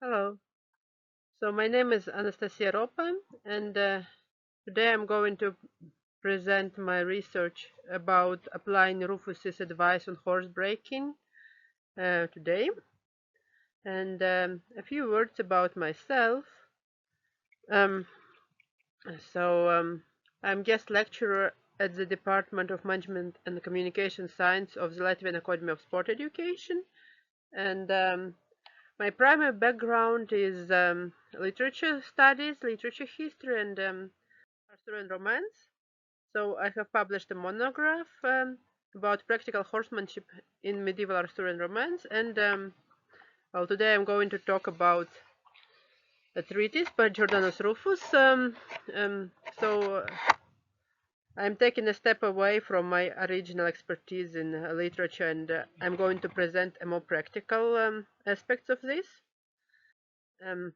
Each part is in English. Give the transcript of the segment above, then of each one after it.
Hello. So my name is Anastasija Ropa, and today I'm going to present my research about applying Rufus's advice on horse breaking today, and a few words about myself. Um, so I'm guest lecturer at the Department of Management and Communication Science of the Latvian Academy of Sport Education, and my primary background is literature studies, literature history, and Arthurian romance. So I have published a monograph about practical horsemanship in medieval Arthurian romance, and well, today I'm going to talk about a treatise by Jordanus Rufus. Um, so I'm taking a step away from my original expertise in literature, and I'm going to present a more practical aspects of this. Um,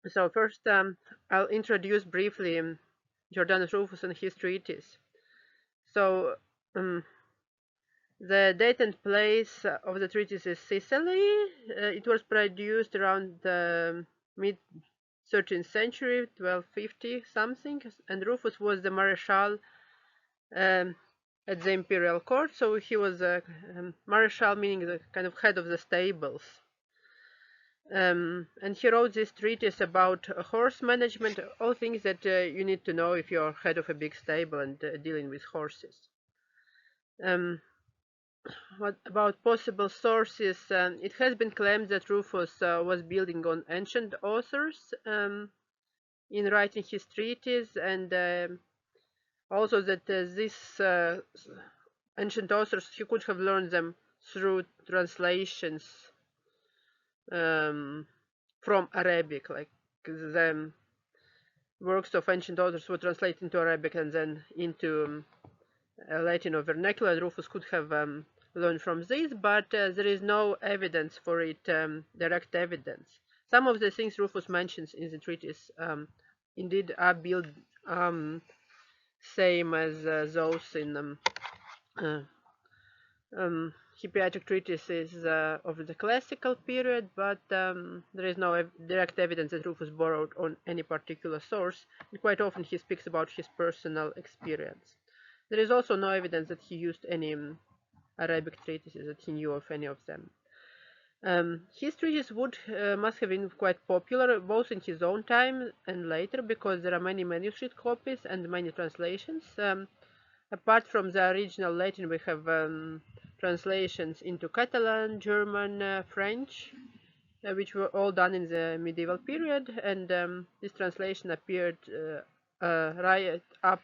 so first, I'll introduce briefly Jordanus Rufus and his treatise. So um, the date and place of the treatise is Sicily. It was produced around the mid 13th century, 1250 something, and Rufus was the Marshal um, at the imperial court, so he was a Marshal, meaning the kind of head of the stables. And he wrote this treatise about horse management, all things that you need to know if you're head of a big stable and dealing with horses. Um, what about possible sources? It has been claimed that Rufus was building on ancient authors in writing his treatise, and also that these ancient authors, he could have learned them through translations um, from Arabic, like the works of ancient authors were translated into Arabic and then into Latin or vernacular. Rufus could have learned from this, but there is no evidence for it, direct evidence. Some of the things Rufus mentions in the treatise indeed are built same as those in uh, Hippiatic treatises of the classical period, but there is no direct evidence that Rufus borrowed on any particular source, and quite often he speaks about his personal experience. There is also no evidence that he used any Arabic treatises, that he knew of any of them. His treatise must have been quite popular both in his own time and later, because there are many manuscript copies and many translations. Apart from the original Latin, we have translations into Catalan, German, French, which were all done in the medieval period, and this translation appeared right up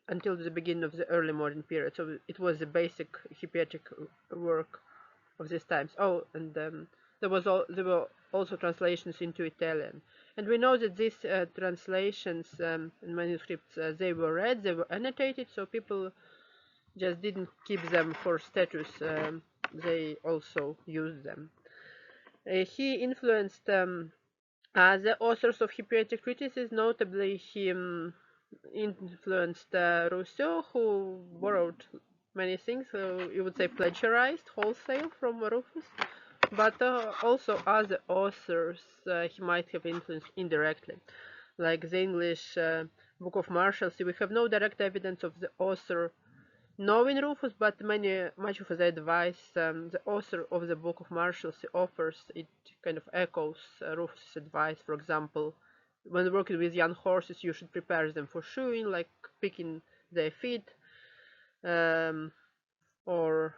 until the beginning of the early modern period. So it was the basic Hippiatic work of these times. Oh, and there were also translations into Italian. And we know that these translations and manuscripts, they were read, they were annotated, so people just didn't keep them for status. They also used them. He influenced other authors of Hippiatic criticism, notably he influenced Rousseau, who borrowed many things, so you would say plagiarized wholesale from Rufus, but also other authors he might have influenced indirectly, like the English Book of Marshalsea. We have no direct evidence of the author knowing Rufus, but much of the advice the author of the Book of Marshalsea offers, it kind of echoes Rufus' advice. For example, when working with young horses, you should prepare them for shoeing, like picking their feet, um, or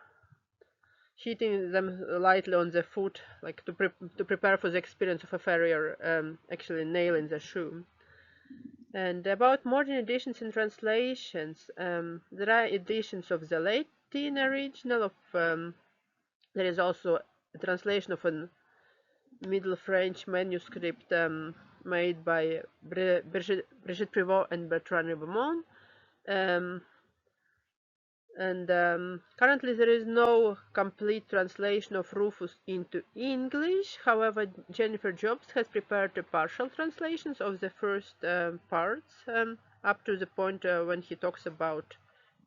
hitting them lightly on the foot, like to prepare for the experience of a farrier actually nailing the shoe. And about modern editions and translations, there are editions of the Latin original. There is also a translation of a Middle French manuscript made by Brigitte Privot and Bertrand Ribamont. Um, and currently there is no complete translation of Rufus into English. However, Jennifer Jobs has prepared a partial translations of the first parts up to the point when he talks about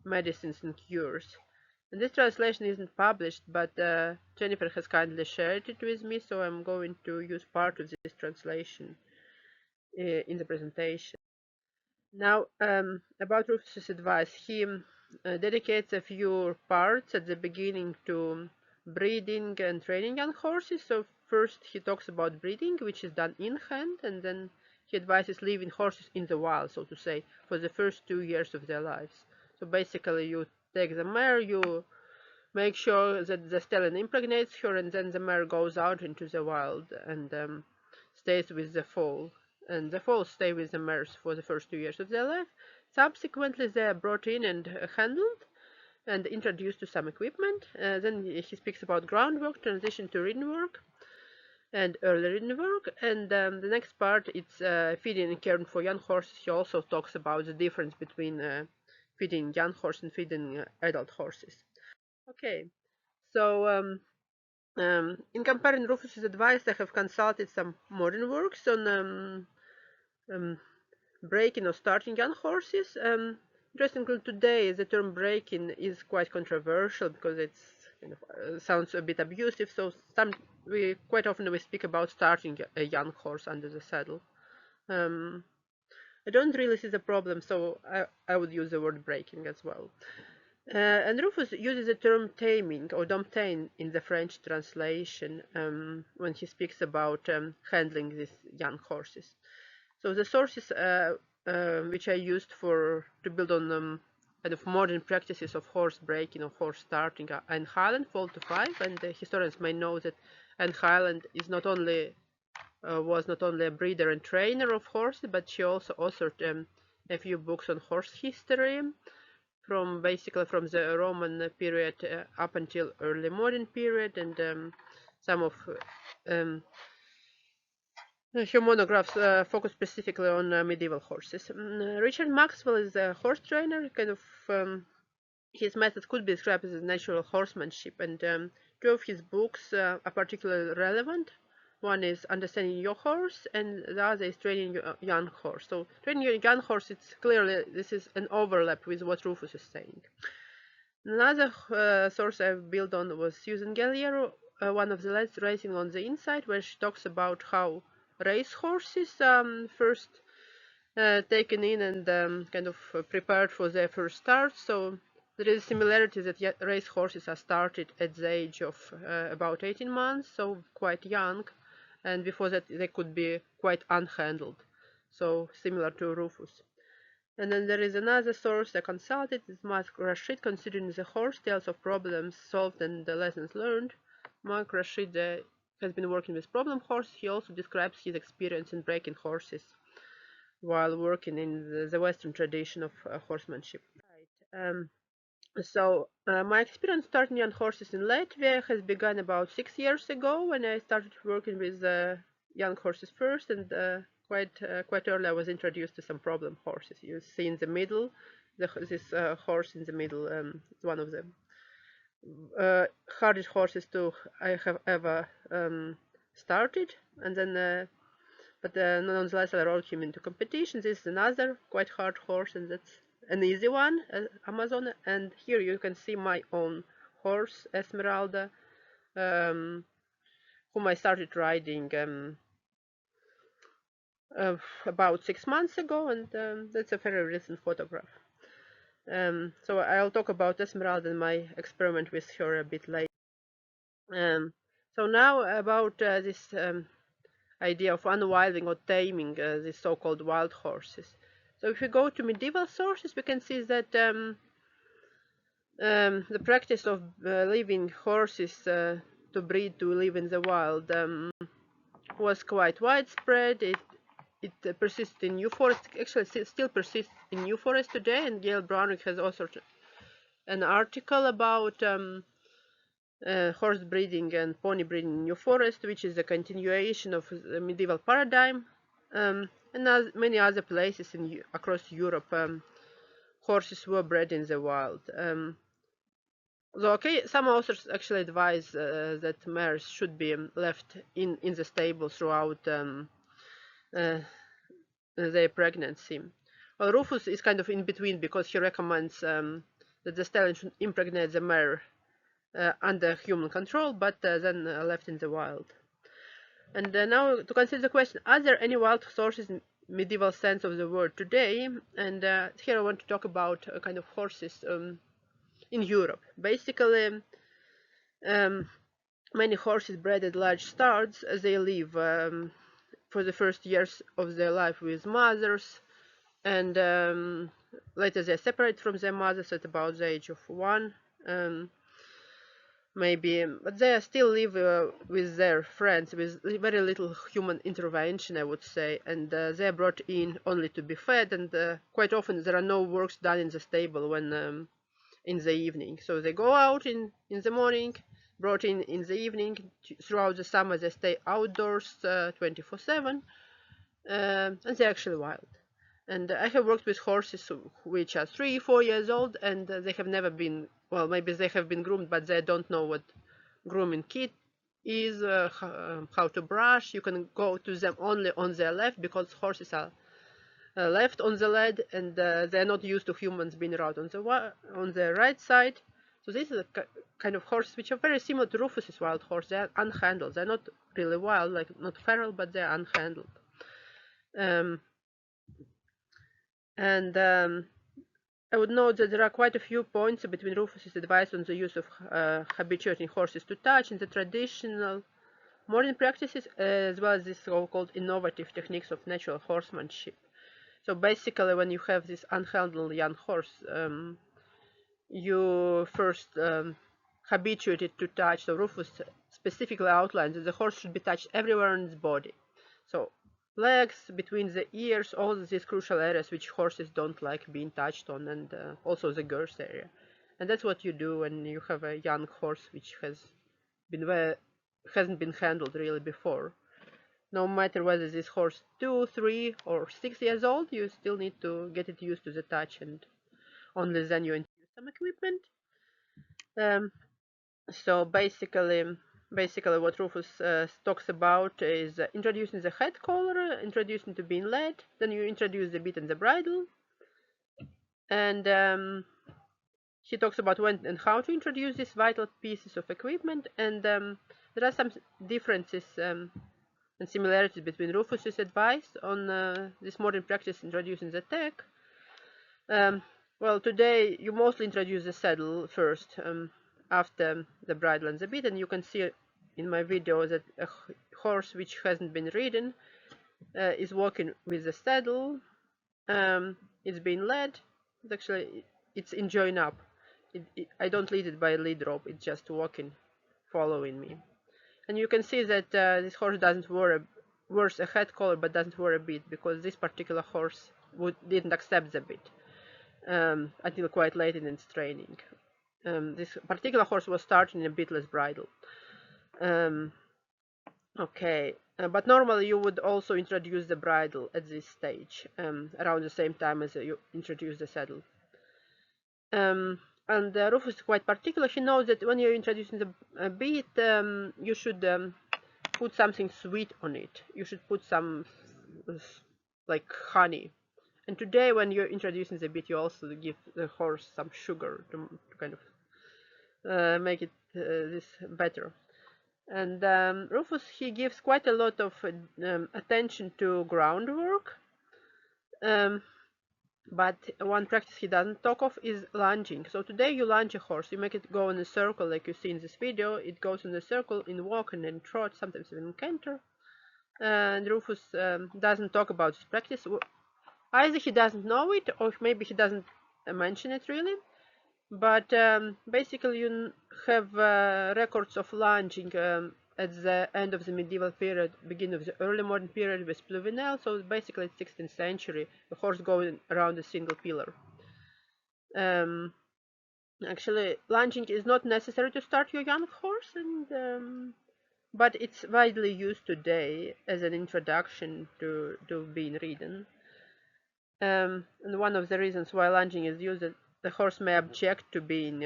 medicines and cures. And this translation isn't published, but Jennifer has kindly shared it with me, so I'm going to use part of this translation in the presentation. Now, about Rufus's advice, he dedicates a few parts at the beginning to breeding and training young horses. So first he talks about breeding, which is done in hand, and then he advises leaving horses in the wild, so to say, for the first 2 years of their lives. So basically, you take the mare, you make sure that the stallion impregnates her, and then the mare goes out into the wild and stays with the foal. And the foals stay with the mares for the first 2 years of their life. Subsequently, they are brought in and handled and introduced to some equipment. Then he speaks about groundwork, transition to ridden work, and early ridden work. And the next part, it's feeding and caring for young horses. He also talks about the difference between feeding young horses and feeding adult horses. Okay, so in comparing Rufus's advice, I have consulted some modern works on um, breaking or starting young horses. Interestingly, today the term breaking is quite controversial because it's kind of sounds a bit abusive. So we quite often we speak about starting a young horse under the saddle. Um, I don't really see the problem, so I would use the word breaking as well. And Rufus uses the term taming or domptain in the French translation when he speaks about handling these young horses. So the sources which I used to build on kind of modern practices of horse breaking or horse starting are Anne Hyland, 4 to 5, and the historians may know that Anne Hyland is was not only a breeder and trainer of horses, but she also authored a few books on horse history from basically from the Roman period up until early modern period, and some of um, her monographs focus specifically on medieval horses. Richard Maxwell is a horse trainer, kind of his method could be described as natural horsemanship, and two of his books are particularly relevant. One is Understanding Your Horse, and the other is Training Your Young Horse. So, Training Your Young Horse, it's clearly this is an overlap with what Rufus is saying. Another source I've built on was Susan Galliero, one of the Let's Racing on the Inside, where she talks about how race horses first taken in and kind of prepared for their first start. So there is a similarity that race horses are started at the age of about 18 months, so quite young, and before that they could be quite unhandled, so similar to Rufus. And then there is another source I consulted, is Mark Rashid, considering the horse tales of problems solved and the lessons learned. Mark Rashid has been working with problem horses. He also describes his experience in breaking horses while working in the Western tradition of horsemanship. Right. My experience starting on horses in Latvia has begun about 6 years ago when I started working with young horses first, and quite early I was introduced to some problem horses. You see in the middle, this horse in the middle is one of the hardest horses I have ever started, and then but nonetheless I rode him into competition. This is another quite hard horse, and that's an easy one, Amazon. And here you can see my own horse, Esmeralda, um, whom I started riding about 6 months ago, and that's a very recent photograph. So I'll talk about Esmeralda and my experiment with her a bit later. So now about this idea of unwilding or taming these so-called wild horses. So if we go to medieval sources, we can see that the practice of leaving horses to breed to live in the wild was quite widespread. It persists in New Forest, actually still persists in New Forest today, and Gail Brownrigg has authored an article about horse breeding and pony breeding in New Forest, which is a continuation of the medieval paradigm. And as many other places across Europe, horses were bred in the wild. Though okay, some authors actually advise that mares should be left in the stable throughout uh, their pregnancy. Well, Rufus is kind of in between because he recommends that the stallion should impregnate the mare under human control, but then left in the wild. And now to consider the question, are there any wild horses in medieval sense of the word today? And here I want to talk about kind of horses in Europe. Basically, many horses bred at large starts, they live for the first years of their life with mothers, and later they separate from their mothers at about the age of 1. Maybe, but they still live with their friends with very little human intervention, I would say, and they are brought in only to be fed, and quite often there are no works done in the stable when in the evening. So they go out in the morning, brought in the evening. Throughout the summer they stay outdoors 24/7, and they're actually wild. And I have worked with horses which are 3-4 years old, and they have never been, well, maybe they have been groomed, but they don't know what grooming kit is, how to brush. You can go to them only on their left, because horses are left on the lead, and they're not used to humans being around on the right side. So this is a kind of horses which are very similar to Rufus's wild horse. They are unhandled. They're not really wild, like not feral, but they're unhandled. I would note that there are quite a few points between Rufus's advice on the use of habituating horses to touch in the traditional modern practices, as well as these so-called innovative techniques of natural horsemanship. So basically, when you have this unhandled young horse, you first habituate it to touch. So Rufus specifically outlines that the horse should be touched everywhere on its body. So legs, between the ears, all these crucial areas which horses don't like being touched on, and also the girth area. And that's what you do when you have a young horse which hasn't been handled really before. No matter whether this horse 2, 3, or 6 years old, you still need to get it used to the touch, and only then you introduce some equipment. So basically what Rufus talks about is introducing the head collar, introducing to being led, then you introduce the bit and the bridle, and he talks about when and how to introduce these vital pieces of equipment, and there are some differences and similarities between Rufus's advice on this modern practice introducing the tech. Well, today you mostly introduce the saddle first, after the bridle and the bit, and you can see in my video that a horse which hasn't been ridden is walking with the saddle. It's being led. It's enjoying up. I don't lead it by a lead rope. It's just walking, following me. And you can see that this horse doesn't wears a head collar, but doesn't wear a bit, because this particular horse didn't accept the bit until quite late in its training. This particular horse was starting in a bitless bridle. Okay, but normally you would also introduce the bridle at this stage, around the same time as you introduce the saddle. And Rufus is quite particular. He knows that when you're introducing the bit, you should put something sweet on it. You should put some, like honey. And today, when you're introducing the bit, you also give the horse some sugar to kind of make it this better. And Rufus, he gives quite a lot of attention to groundwork. But one practice he doesn't talk of is lunging. So today you lunge a horse, you make it go in a circle like you see in this video. It goes in a circle in walk and then trot, sometimes even canter. And Rufus doesn't talk about this practice. Either he doesn't know it, or maybe he doesn't mention it really. But basically you have records of lunging at the end of the medieval period, beginning of the early modern period with Pluvinel. So basically it's 16th century, a horse going around a single pillar. Actually, lunging is not necessary to start your young horse, but it's widely used today as an introduction to being ridden. And one of the reasons why lunging is used, that the horse may object to being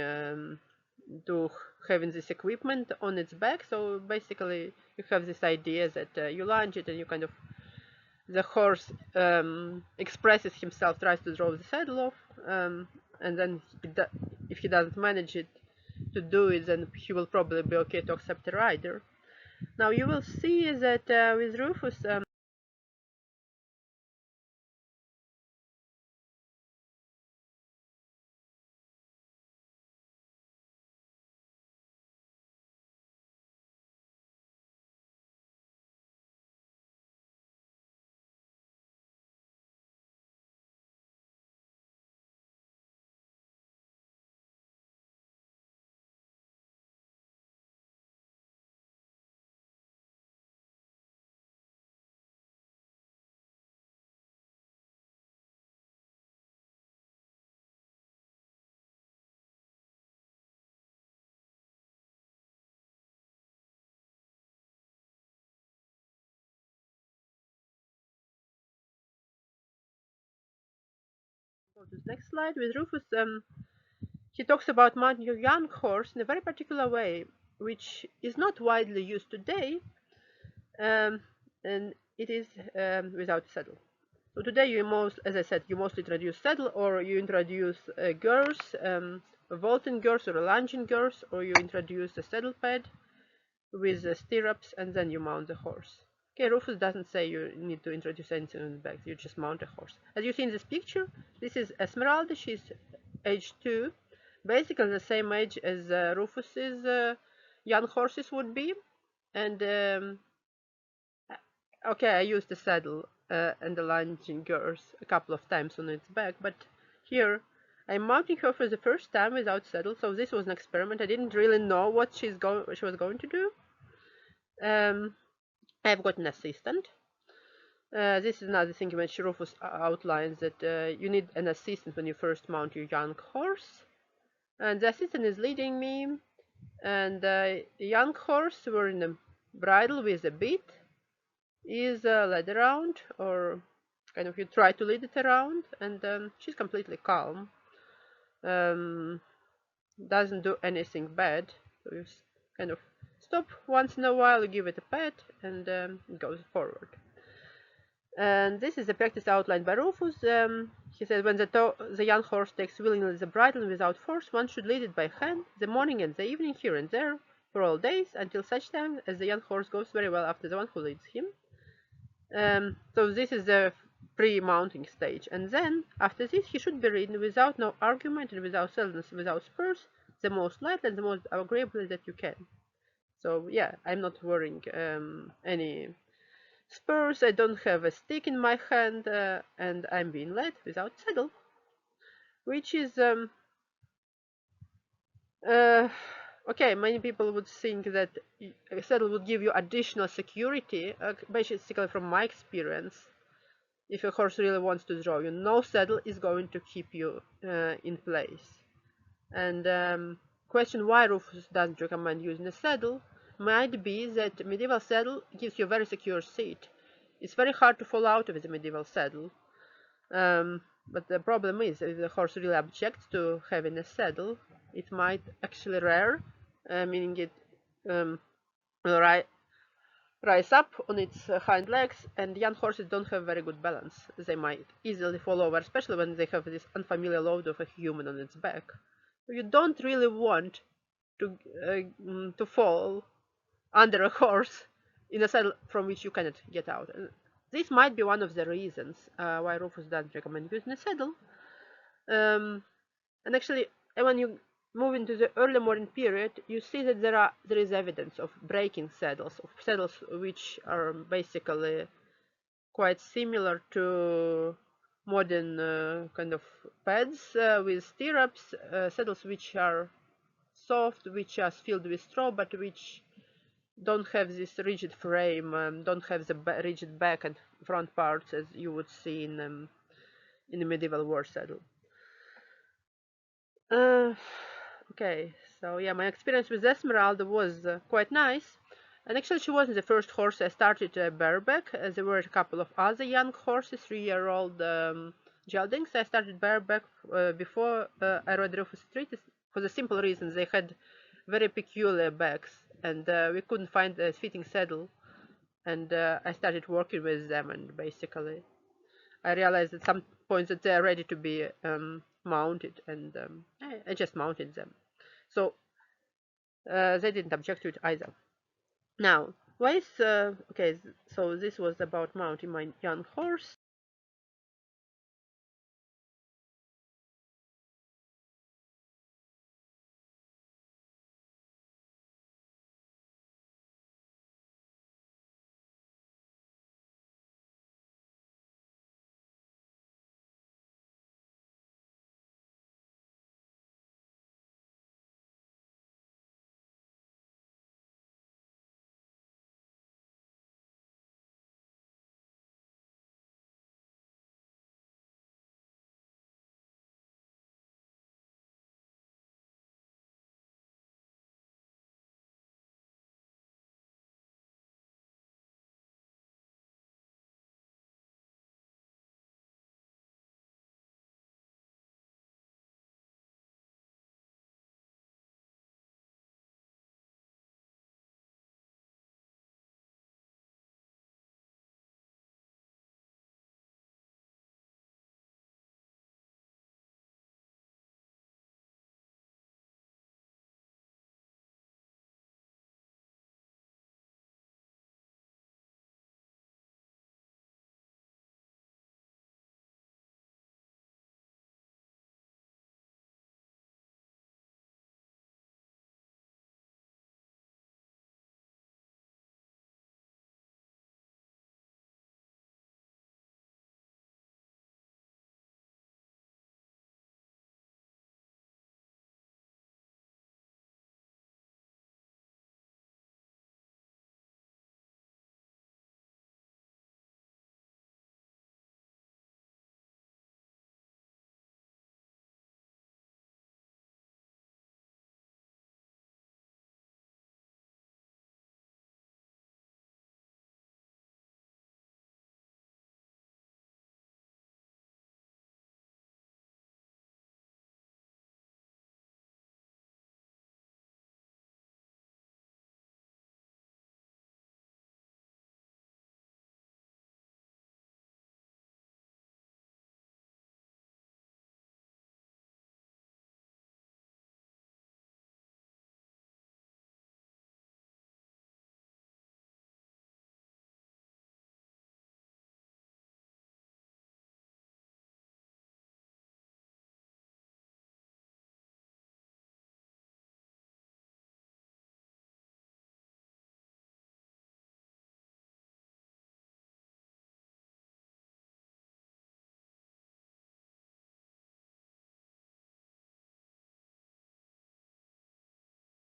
to having this equipment on its back. So basically you have this idea that you lunge it, and you kind of, the horse expresses himself, tries to draw the saddle off, and then if he doesn't manage it to do it, then he will probably be okay to accept a rider. Now you will see that with Rufus, go to the next slide. With Rufus, he talks about mounting your young horse in a very particular way, which is not widely used today, um, and it is without saddle. So today as I said, you mostly introduce saddle, or you introduce a girth, a vaulting girth or a lunging girth, or you introduce a saddle pad with stirrups, and then you mount the horse. Okay, Rufus doesn't say you need to introduce anything in the back, you just mount a horse. As you see in this picture, this is Esmeralda, she's age 2, basically the same age as Rufus's young horses would be, and okay, I used the saddle and the lunging girth a couple of times on its back, but here I'm mounting her for the first time without saddle, so this was an experiment. I didn't really know what she was going to do. I've got an assistant. This is another thing which Rufus outlines, that you need an assistant when you first mount your young horse. And the assistant is leading me, and the young horse wearing a bridle with a bit is led around, or kind of you try to lead it around, and she's completely calm. Um, doesn't do anything bad. So you kind of stop once in a while, give it a pat, and it goes forward. And this is the practice outlined by Rufus. He says, when the young horse takes willingly the bridle without force, one should lead it by hand, the morning and the evening, here and there, for all days, until such time as the young horse goes very well after the one who leads him. So this is the pre-mounting stage, and then after this he should be ridden without no argument and without saddleness, without spurs, the most light and the most agreeably that you can. So yeah, I'm not wearing any spurs, I don't have a stick in my hand, and I'm being led without saddle, which is uh, okay. Many people would think that a saddle would give you additional security. Basically, from my experience, if a horse really wants to draw you, no saddle is going to keep you in place. And question why Rufus doesn't recommend using a saddle might be that medieval saddle gives you a very secure seat. It's very hard to fall out of the medieval saddle. But the problem is, if the horse really objects to having a saddle, it might actually rear, meaning it will rise up on its hind legs, and young horses don't have very good balance. They might easily fall over, especially when they have this unfamiliar load of a human on its back. You don't really want to fall under a horse in a saddle from which you cannot get out. And this might be one of the reasons why Rufus doesn't recommend using a saddle. And actually, when you move into the early modern period, you see that there is evidence of breaking saddles, of saddles which are basically quite similar to modern kind of pads with stirrups, saddles which are soft, which are filled with straw, but which don't have this rigid frame, don't have the rigid back and front parts as you would see in a medieval war saddle. Okay, so yeah, my experience with Esmeralda was quite nice. And actually, she wasn't the first horse I started bareback. There were a couple of other young horses, 3-year-old geldings. I started bareback before I rode Rufus Street, for the simple reason they had very peculiar backs, and we couldn't find a fitting saddle. And I started working with them, and basically I realized at some point that they're ready to be mounted, and I just mounted them. So they didn't object to it either. Now, why is okay? So this was about mounting my young horse.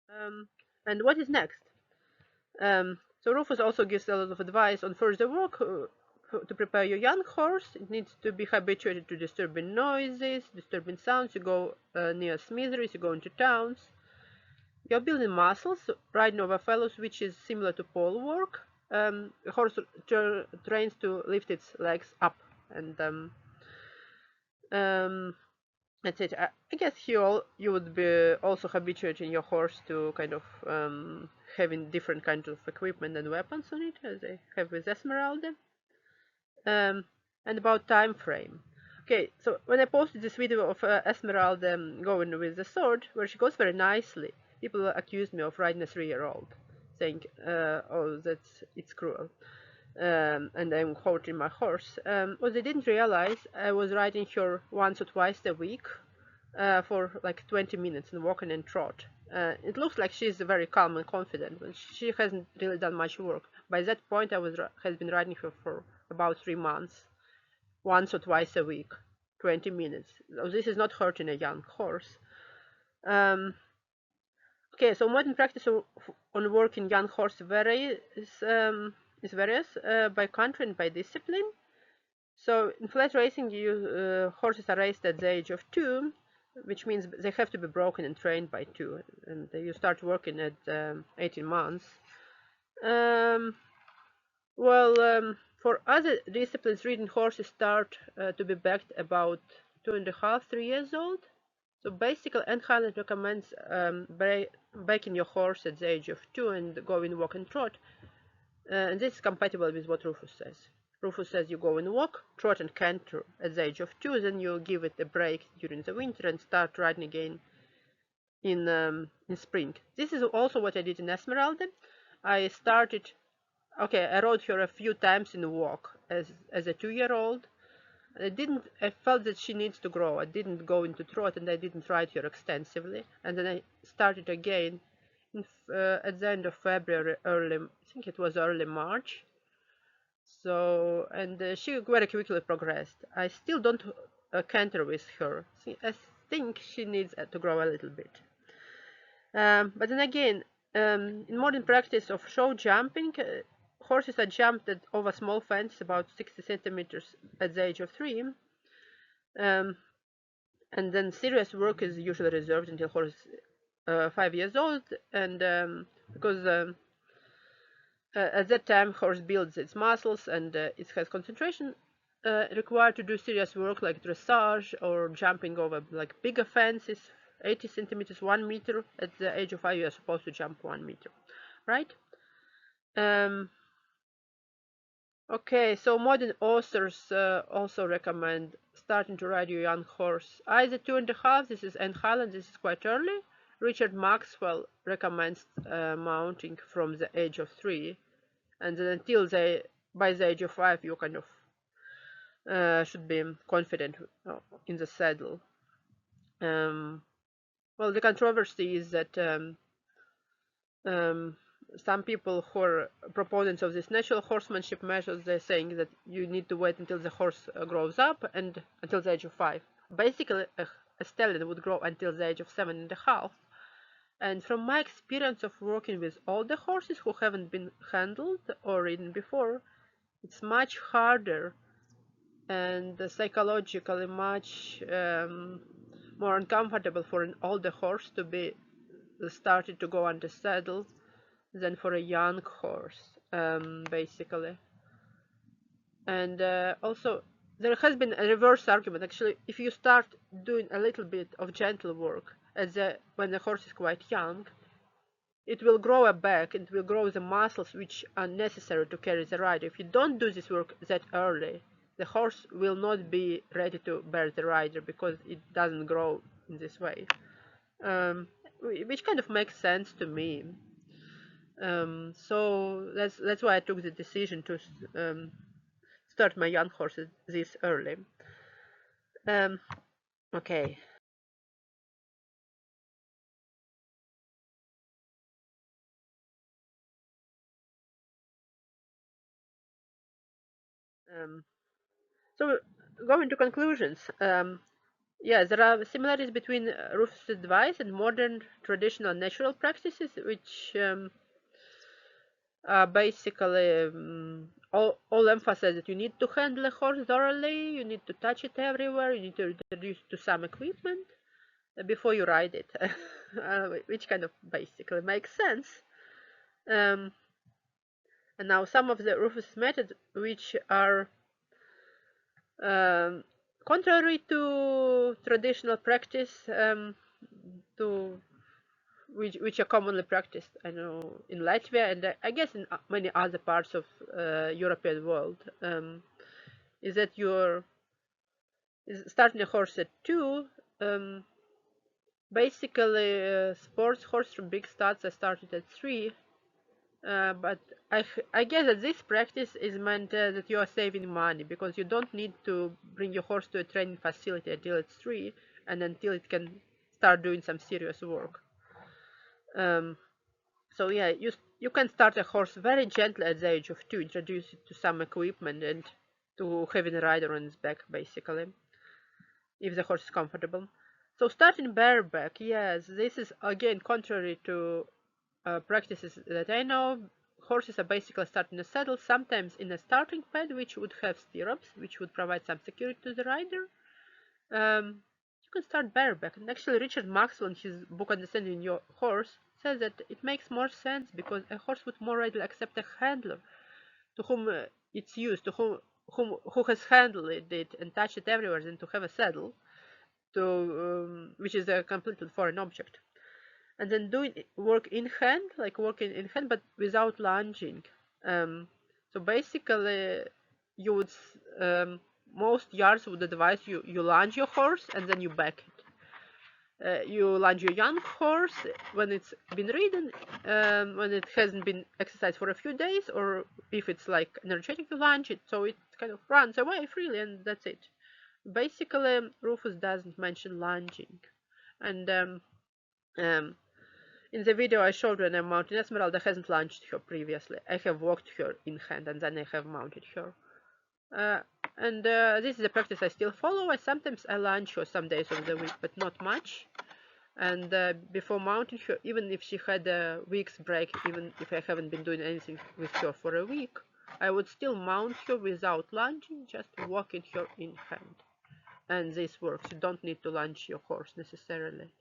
Um, and what is next? So Rufus also gives a lot of advice on further work to prepare your young horse. It needs to be habituated to disturbing noises, disturbing sounds. You go near smitheries, you go into towns. You're building muscles, riding over fellows, which is similar to pole work. A horse trains to lift its legs up, and um, that's it. I guess you would be also habituating your horse to kind of having different kinds of equipment and weapons on it, as I have with Esmeralda. Um, and about time frame. Okay, so when I posted this video of Esmeralda going with the sword, where she goes very nicely, people accused me of riding a 3-year-old, saying, "Oh, it's cruel." And I'm holding my horse. What they didn't realize, I was riding her once or twice a week for like 20 minutes and walking and trot. It looks like she's very calm and confident, but she hasn't really done much work. By that point, has been riding her for about 3 months, once or twice a week, 20 minutes. So this is not hurting a young horse. Um, okay, so modern practice on working young horse is various by country and by discipline. So in flat racing, horses are raced at the age of 2, which means they have to be broken and trained by 2, and you start working at 18 months. Um, for other disciplines, reading horses start to be backed about 2.5, 3 years old. So basically, Anne Highland recommends backing your horse at the age of 2 and going walk and trot. And this is compatible with what Rufus says. Rufus says you go and walk, trot and canter at the age of 2, then you give it a break during the winter and start riding again in spring. This is also what I did in Esmeralda. I started, okay, I rode her a few times in a walk as a 2-year-old. I felt that she needs to grow. I didn't go into trot and I didn't ride her extensively. And then I started again at the end of February, I think it was early March. So, and she very quickly progressed. I still don't canter with her. I think she needs to grow a little bit. But then again, in modern practice of show jumping, horses are jumped over small fences about 60 centimeters at the age of 3. Um, and then serious work is usually reserved until horse is 5 years old, and because at that time horse builds its muscles and it has concentration required to do serious work like dressage or jumping over like bigger fences, 80 centimeters, 1 meter. At the age of 5 you are supposed to jump 1 meter, right? Okay, so modern authors also recommend starting to ride your young horse either 2.5. This is Anne Highland. This is quite early. Richard Maxwell recommends mounting from the age of 3, and then until by the age of 5 you kind of should be confident in the saddle. Well, the controversy is that some people who are proponents of this natural horsemanship measures, they're saying that you need to wait until the horse grows up and until the age of 5. Basically, a stallion would grow until the age of 7.5. And from my experience of working with older horses who haven't been handled or ridden before, it's much harder and psychologically much more uncomfortable for an older horse to be started to go under saddle than for a young horse, basically. And also, there has been a reverse argument. Actually, if you start doing a little bit of gentle work when the horse is quite young, it will grow a back and it will grow the muscles which are necessary to carry the rider. If you don't do this work that early, the horse will not be ready to bear the rider because it doesn't grow in this way, which kind of makes sense to me. So that's why I took the decision to start my young horses this early. Okay. Um, so going to conclusions. Yeah, there are similarities between Rufus' advice and modern traditional natural practices, which basically all emphasize that you need to handle a horse thoroughly, you need to touch it everywhere, you need to introduce it to some equipment before you ride it, which kind of basically makes sense. And now some of the Rufus methods which are um, contrary to traditional practice, to which are commonly practiced, I know, in Latvia and I guess in many other parts of European world, is that you're starting a horse at 2. Um, Basically, sports horse from big starts I started at 3. But I guess that this practice is meant that you are saving money because you don't need to bring your horse to a training facility until it's 3 and until it can start doing some serious work. So yeah, you can start a horse very gently at the age of 2, introduce it to some equipment and to having a rider on its back, basically, if the horse is comfortable. So starting bareback, yes, this is again contrary to practices that I know. Horses are basically starting a saddle, sometimes in a starting pad, which would have stirrups, which would provide some security to the rider. You can start bareback. And actually, Richard Maxwell, in his book Understanding Your Horse, says that it makes more sense because a horse would more readily accept a handler to whom it's used, to who has handled it and touched it everywhere, than to have a saddle, which is a completely foreign object. And then doing work in hand, like working in hand, but without lunging. So basically, you would most yards would advise you lunge your horse and then you back it. You lunge your young horse when it's been ridden, when it hasn't been exercised for a few days, or if it's like energetic, you lunge it so it kind of runs away freely, and that's it. Basically, Rufus doesn't mention lunging. And um, in the video I showed when I mounted Esmeralda, hasn't lunged her previously. I have walked her in hand and then I have mounted her. And this is a practice I still follow. Sometimes I lunge her some days of the week, but not much. And before mounting her, even if she had a week's break, even if I haven't been doing anything with her for a week, I would still mount her without lunging, just walking her in hand. And this works. You don't need to lunge your horse necessarily.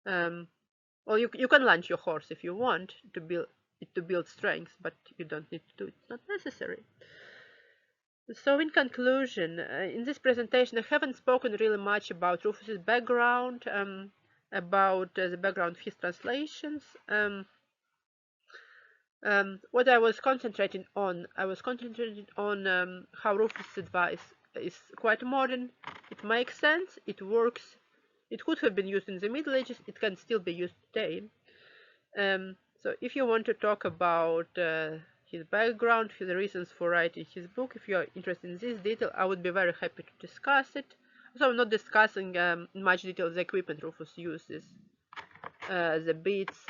Well, you can lunge your horse if you want to build strength, but you don't need to do it. It's not necessary. So in conclusion, in this presentation I haven't spoken really much about Rufus's background, about the background of his translations. What I was concentrating on, how Rufus's advice is quite modern. It makes sense, it works, it could have been used in the Middle Ages, it can still be used today. So if you want to talk about his background, the reasons for writing his book, if you are interested in this detail, I would be very happy to discuss it. So I'm not discussing in much detail the equipment Rufus uses, the beats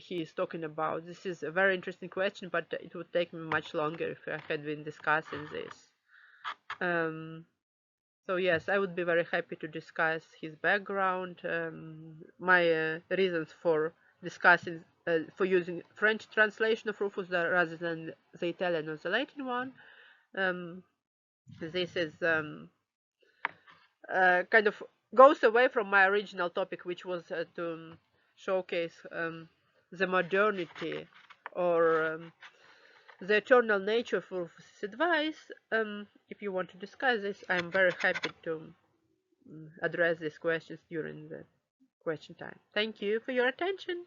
he is talking about. This is a very interesting question, but it would take me much longer if I had been discussing this. So yes, I would be very happy to discuss his background, my reasons for discussing, for using French translation of Rufus rather than the Italian or the Latin one. This is kind of goes away from my original topic, which was to showcase the modernity or the eternal nature of Rufus's advice. If you want to discuss this, I'm very happy to address these questions during the question time. Thank you for your attention.